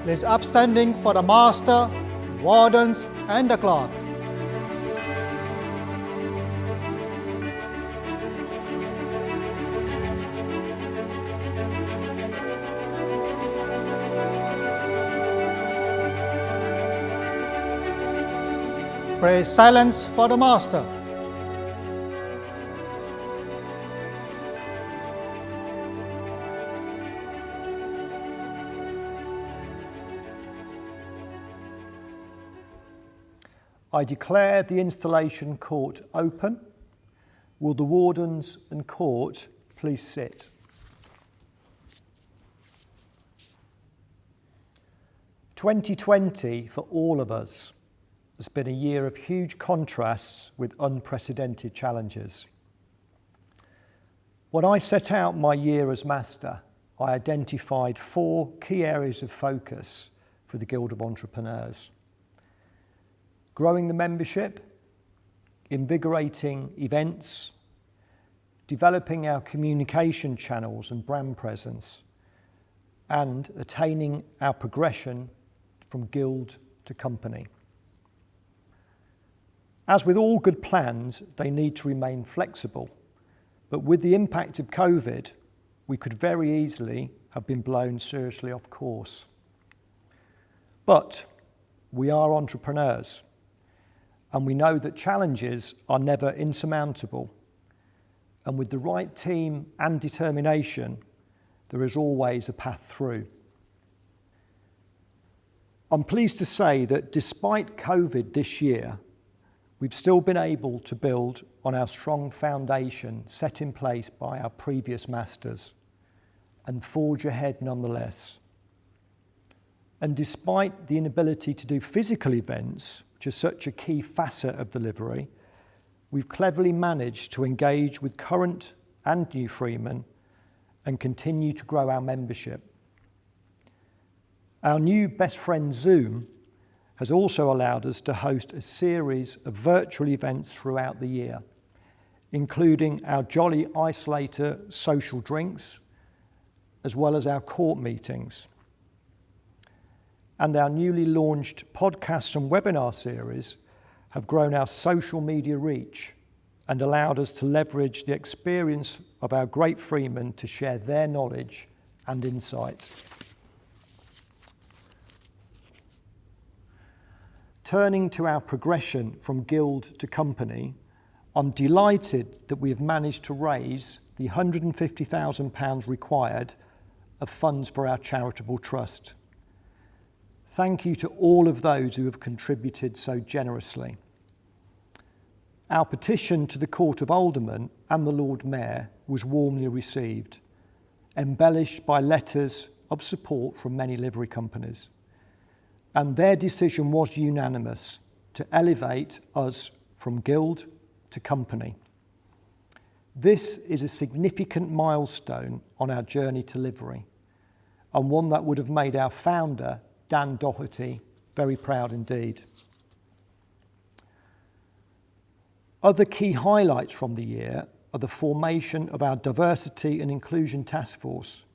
Please upstanding for the Master, Wardens and the Clerk. Pray silence for the Master. I declare the installation court open. Will the Wardens and Court please sit? "2020 for all of us has been a year of huge contrasts with unprecedented challenges. When I set out my year as Master, I identified 4 key areas of focus for the Guild of Entrepreneurs: growing the membership, invigorating events, developing our communication channels and brand presence, and attaining our progression from guild to company. As with all good plans, they need to remain flexible, but with the impact of COVID, we could very easily have been blown seriously off course. But we are entrepreneurs, and we know that challenges are never insurmountable. And with the right team and determination, there is always a path through. I'm pleased to say that despite COVID this year, we've still been able to build on our strong foundation set in place by our previous masters and forge ahead nonetheless. And despite the inability to do physical events, which is such a key facet of delivery, we've cleverly managed to engage with current and new freemen and continue to grow our membership. Our new best friend Zoom has also allowed us to host a series of virtual events throughout the year, including our Jolly Isolator social drinks, as well as our court meetings. And our newly launched podcasts and webinar series have grown our social media reach and allowed us to leverage the experience of our great freemen to share their knowledge and insight. Turning to our progression from guild to company, I'm delighted that we have managed to raise the £150,000 required of funds for our charitable trust. Thank you to all of those who have contributed so generously. Our petition to the Court of Aldermen and the Lord Mayor was warmly received, embellished by letters of support from many livery companies. And their decision was unanimous to elevate us from guild to company. This is a significant milestone on our journey to livery, and one that would have made our founder, Dan Doherty, very proud indeed. Other key highlights from the year are the formation of our Diversity and Inclusion Task Force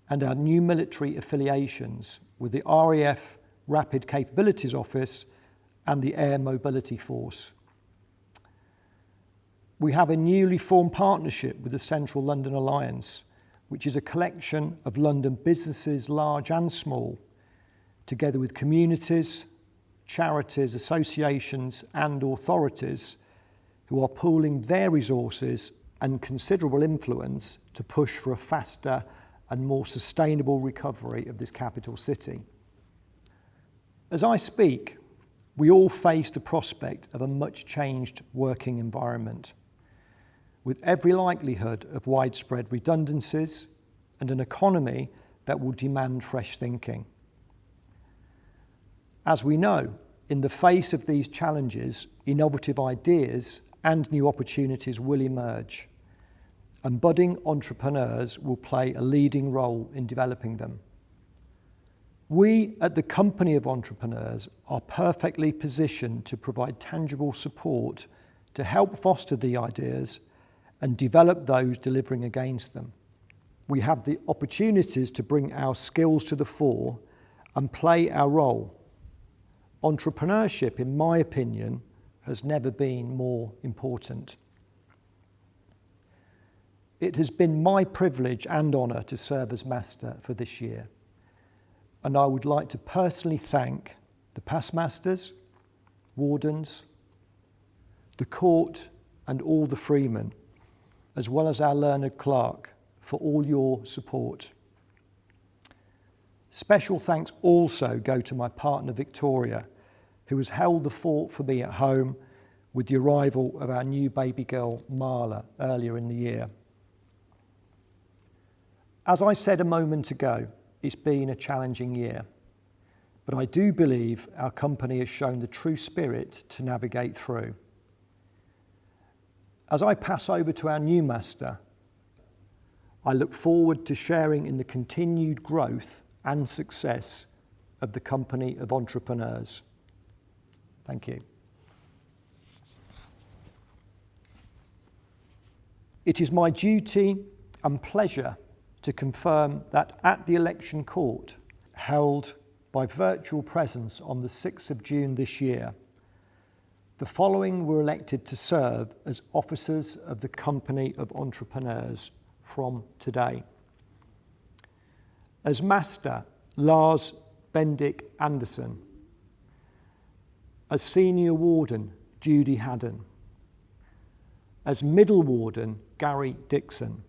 and our new military affiliations with the RAF Rapid Capabilities Office and the Air Mobility Force. We have a newly formed partnership with the Central London Alliance, which is a collection of London businesses, large and small, together with communities, charities, associations and authorities who are pooling their resources and considerable influence to push for a faster and more sustainable recovery of this capital city. As I speak, we all face the prospect of a much changed working environment, with every likelihood of widespread redundancies and an economy that will demand fresh thinking. As we know, in the face of these challenges, innovative ideas and new opportunities will emerge. and budding entrepreneurs will play a leading role in developing them. We at the Company of Entrepreneurs are perfectly positioned to provide tangible support to help foster the ideas and develop those delivering against them. We have the opportunities to bring our skills to the fore and play our role. Entrepreneurship, in my opinion, has never been more important. It has been my privilege and honour to serve as Master for this year, and I would like to personally thank the past Masters, Wardens, the Court and all the Freemen, as well as our learned clerk, for all your support. Special thanks also go to my partner Victoria, who has held the fort for me at home with the arrival of our new baby girl Marla earlier in the year. As I said a moment ago, it's been a challenging year, but I do believe our company has shown the true spirit to navigate through. As I pass over to our new Master, I look forward to sharing in the continued growth and success of the Company of Entrepreneurs. Thank you. It is my duty and pleasure to confirm that at the election court held by virtual presence on the 6th of June this year, the following were elected to serve as officers of the Company of Entrepreneurs from today. As Master, Lars Bendik Andersen. As Senior Warden, Judy Haddon. As Middle Warden, Gary Dixon.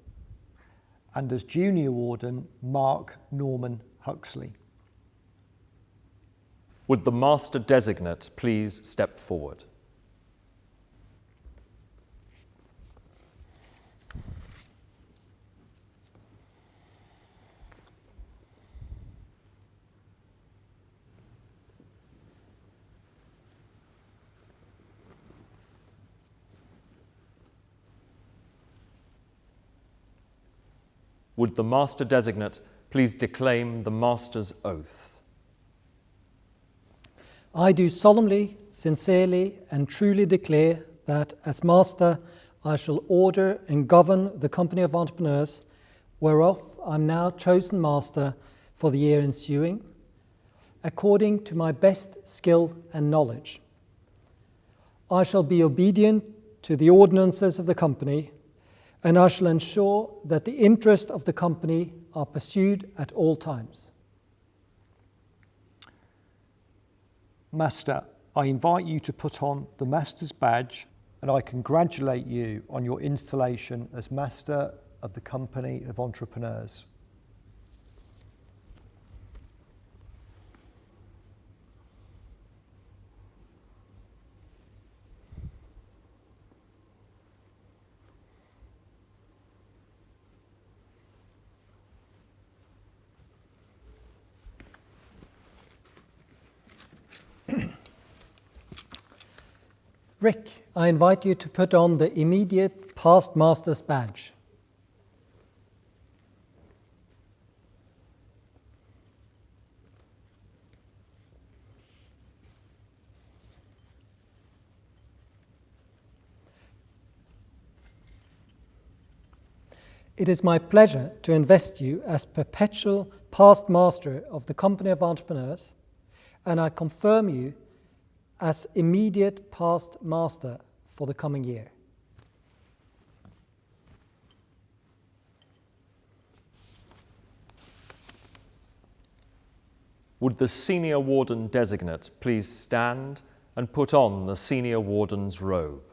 And as Junior Warden, Mark Norman Huxley. Would the Master Designate please step forward? Would the Master Designate please declaim the Master's Oath? I do solemnly, sincerely and truly declare that as Master I shall order and govern the Company of Entrepreneurs, whereof I am now chosen Master for the year ensuing, according to my best skill and knowledge. I shall be obedient to the ordinances of the Company, and I shall ensure that the interests of the Company are pursued at all times. Master, I invite you to put on the Master's badge, and I congratulate you on your installation as Master of the Company of Entrepreneurs. Rick, I invite you to put on the immediate past Master's badge. It is my pleasure to invest you as perpetual past Master of the Company of Entrepreneurs, and I confirm you as immediate past Master for the coming year. Would the Senior Warden Designate please stand and put on the Senior Warden's robe?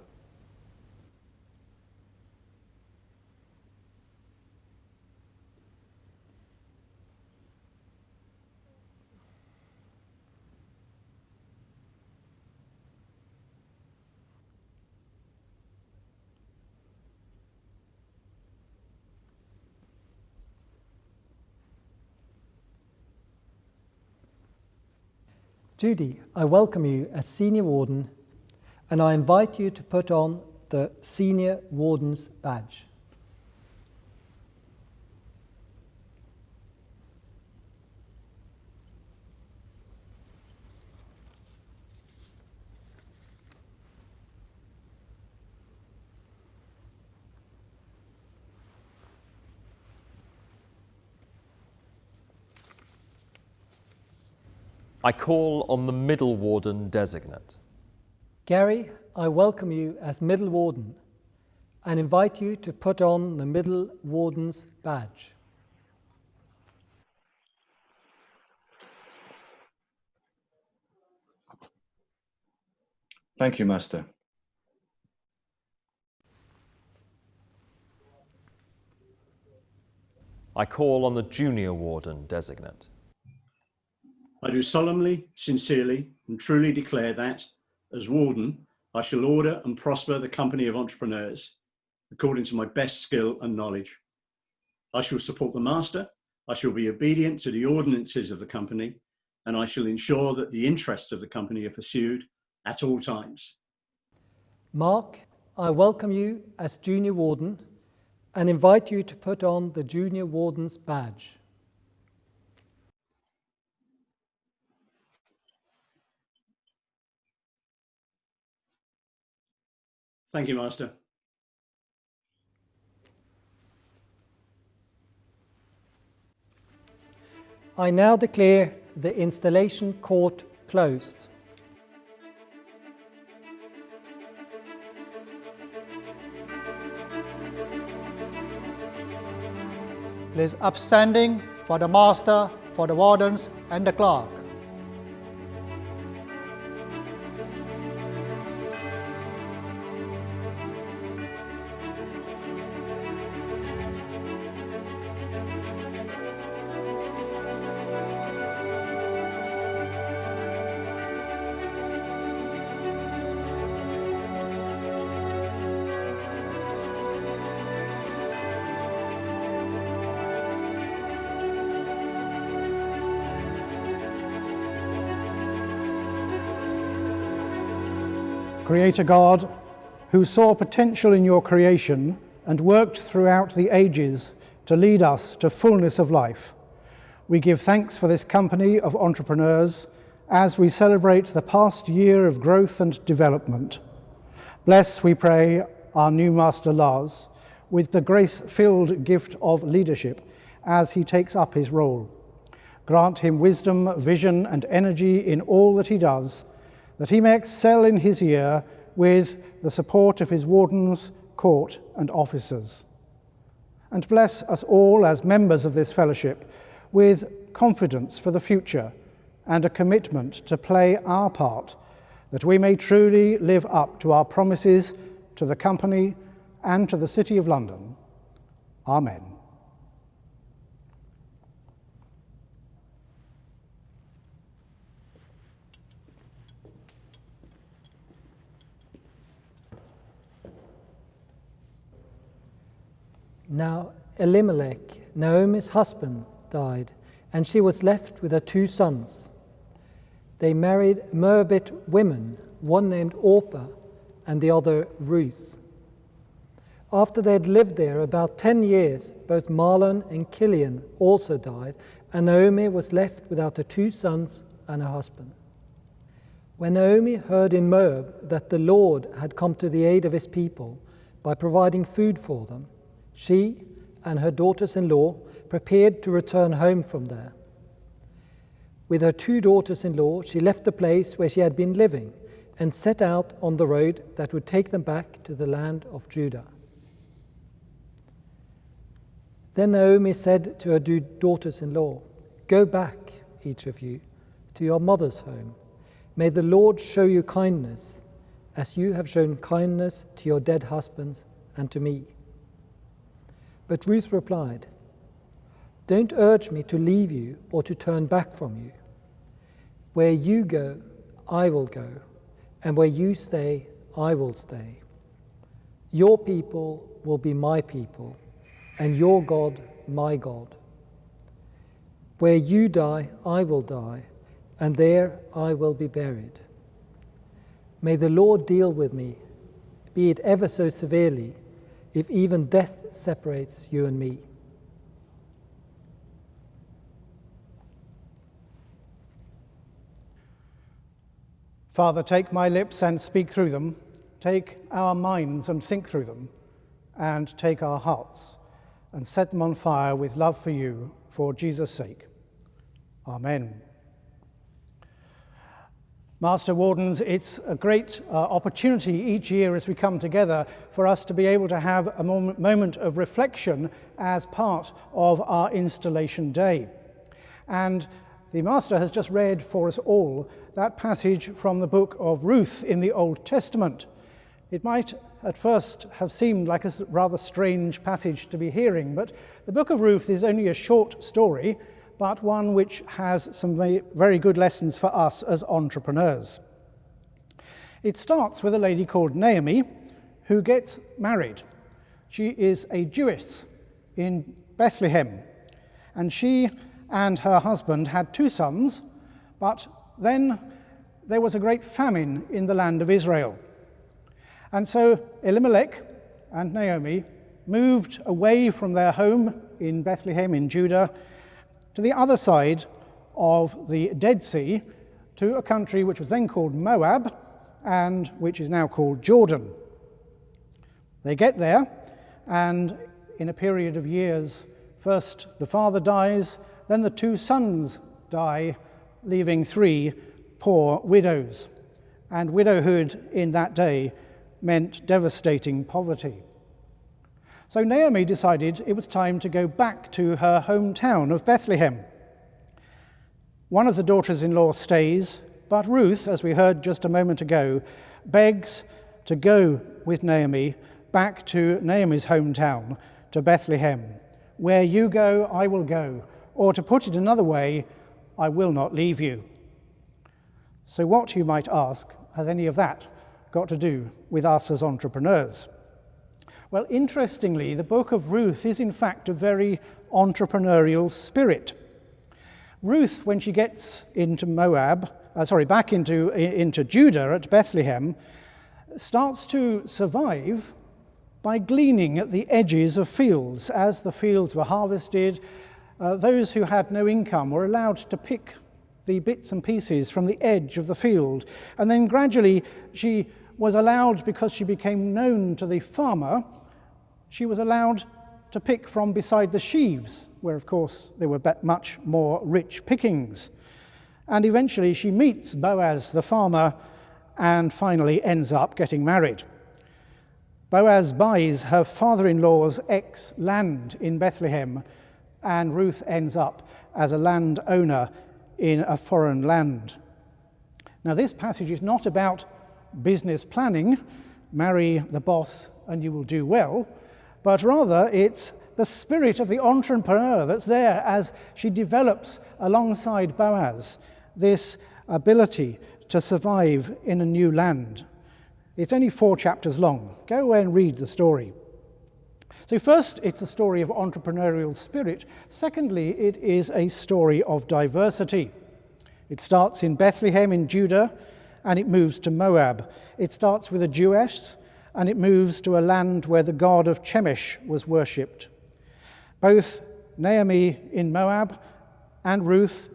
Judy, I welcome you as Senior Warden, and I invite you to put on the Senior Warden's badge. I call on the Middle Warden Designate. Gary, I welcome you as Middle Warden and invite you to put on the Middle Warden's badge. Thank you, Master. I call on the Junior Warden Designate. I do solemnly, sincerely, and truly declare that, as Warden, I shall order and prosper the company of entrepreneurs according to my best skill and knowledge. I shall support the Master, I shall be obedient to the ordinances of the company, and I shall ensure that the interests of the company are pursued at all times. Mark, I welcome you as Junior Warden and invite you to put on the Junior Warden's badge. Thank you, Master. I now declare the installation court closed. Please upstanding for the Master, for the Wardens and the Clerk. Creator God, who saw potential in your creation and worked throughout the ages to lead us to fullness of life, we give thanks for this company of entrepreneurs as we celebrate the past year of growth and development. Bless, we pray, our new Master Lars with the grace-filled gift of leadership as he takes up his role. Grant him wisdom, vision, and energy in all that he does, that he may excel in his year with the support of his wardens, court, and officers. And bless us all as members of this fellowship with confidence for the future and a commitment to play our part, that we may truly live up to our promises to the company and to the City of London. Amen. Now Elimelech, Naomi's husband, died, and she was left with her 2 sons. They married Moabite women, one named Orpah and the other Ruth. After they had lived there about 10 years, both Mahlon and Chilion also died, and Naomi was left without her 2 sons and her husband. When Naomi heard in Moab that the Lord had come to the aid of his people by providing food for them, she and her daughters-in-law prepared to return home from there. With her 2 daughters-in-law, she left the place where she had been living and set out on the road that would take them back to the land of Judah. Then Naomi said to her 2 daughters-in-law, "Go back, each of you, to your mother's home. May the Lord show you kindness, as you have shown kindness to your dead husbands and to me." But Ruth replied, "Don't urge me to leave you or to turn back from you. Where you go, I will go, and where you stay, I will stay. Your people will be my people, and your God, my God. Where you die, I will die, and there I will be buried. May the Lord deal with me, be it ever so severely, if even death separates you and me." Father, take my lips and speak through them. Take our minds and think through them. And take our hearts and set them on fire with love for you, for Jesus' sake. Amen. Master Wardens, it's a great opportunity each year as we come together for us to be able to have a moment of reflection as part of our installation day. And the Master has just read for us all that passage from the book of Ruth in the Old Testament. It might at first have seemed like a rather strange passage to be hearing, but the book of Ruth is only a short story, but one which has some very good lessons for us as entrepreneurs. It starts with a lady called Naomi who gets married. She is a Jewess in Bethlehem, and she and her husband had 2 sons, but then there was a great famine in the land of Israel. And so Elimelech and Naomi moved away from their home in Bethlehem in Judah to the other side of the Dead Sea, to a country which was then called Moab and which is now called Jordan. They get there, and in a period of years, first the father dies, then the 2 sons die, leaving 3 poor widows. And widowhood in that day meant devastating poverty. So Naomi decided it was time to go back to her hometown of Bethlehem. One of the daughters-in-law stays, but Ruth, as we heard just a moment ago, begs to go with Naomi back to Naomi's hometown, to Bethlehem. Where you go, I will go, or to put it another way, I will not leave you. So what, you might ask, has any of that got to do with us as entrepreneurs? Well, interestingly, the book of Ruth is in fact a very entrepreneurial spirit. Ruth, when she gets into back into Judah at Bethlehem, starts to survive by gleaning at the edges of fields. As the fields were harvested, those who had no income were allowed to pick the bits and pieces from the edge of the field. And then gradually she was allowed, because she became known to the farmer, she was allowed to pick from beside the sheaves, where of course there were much more rich pickings. And eventually she meets Boaz the farmer and finally ends up getting married. Boaz buys her father-in-law's ex-land in Bethlehem, and Ruth ends up as a landowner in a foreign land. Now, this passage is not about business planning, marry the boss and you will do well, but rather it's the spirit of the entrepreneur that's there as she develops alongside Boaz this ability to survive in a new land. It's only 4 chapters long. Go away and read the story. So first, it's a story of entrepreneurial spirit. Secondly, it is a story of diversity. It starts in Bethlehem in Judah, and it moves to Moab. It starts with a Jewess, and it moves to a land where the god of Chemosh was worshipped. Both Naomi in Moab and Ruth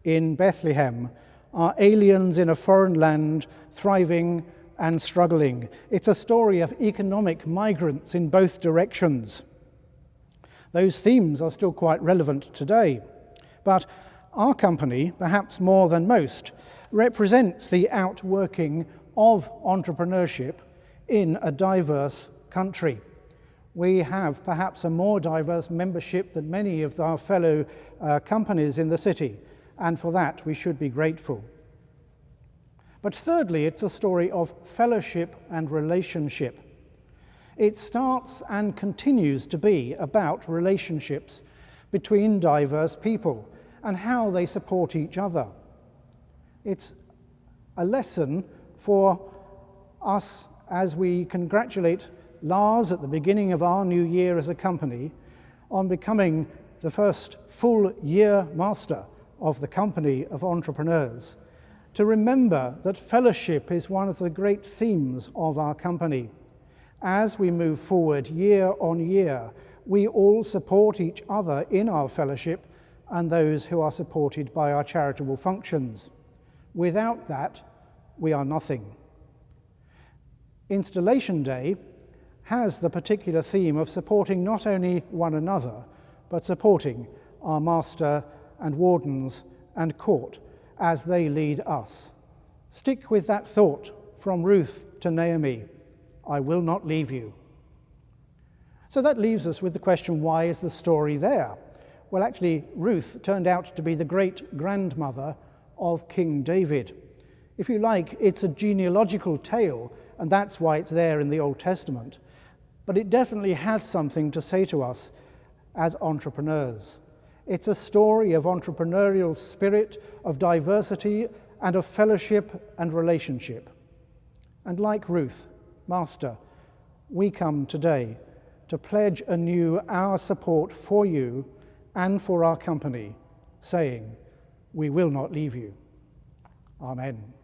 in Bethlehem are aliens in a foreign land, thriving and struggling. It's a story of economic migrants in both directions. Those themes are still quite relevant today, but our company, perhaps more than most, represents the outworking of entrepreneurship in a diverse country. We have perhaps a more diverse membership than many of our fellow companies in the city, and for that we should be grateful. But thirdly, it's a story of fellowship and relationship. It starts and continues to be about relationships between diverse people and how they support each other. It's a lesson for us as we congratulate Lars at the beginning of our new year as a company on becoming the first full year master of the company of entrepreneurs, to remember that fellowship is one of the great themes of our company. As we move forward year on year, we all support each other in our fellowship and those who are supported by our charitable functions. Without that, we are nothing. Installation Day has the particular theme of supporting not only one another, but supporting our master and wardens and court as they lead us. Stick with that thought from Ruth to Naomi, I will not leave you. So that leaves us with the question, why is the story there? Well, actually, Ruth turned out to be the great-grandmother of King David. If you like, it's a genealogical tale, and that's why it's there in the Old Testament. But it definitely has something to say to us as entrepreneurs. It's a story of entrepreneurial spirit, of diversity, and of fellowship and relationship. And like Ruth, Master, we come today to pledge anew our support for you and for our company, saying, we will not leave you. Amen.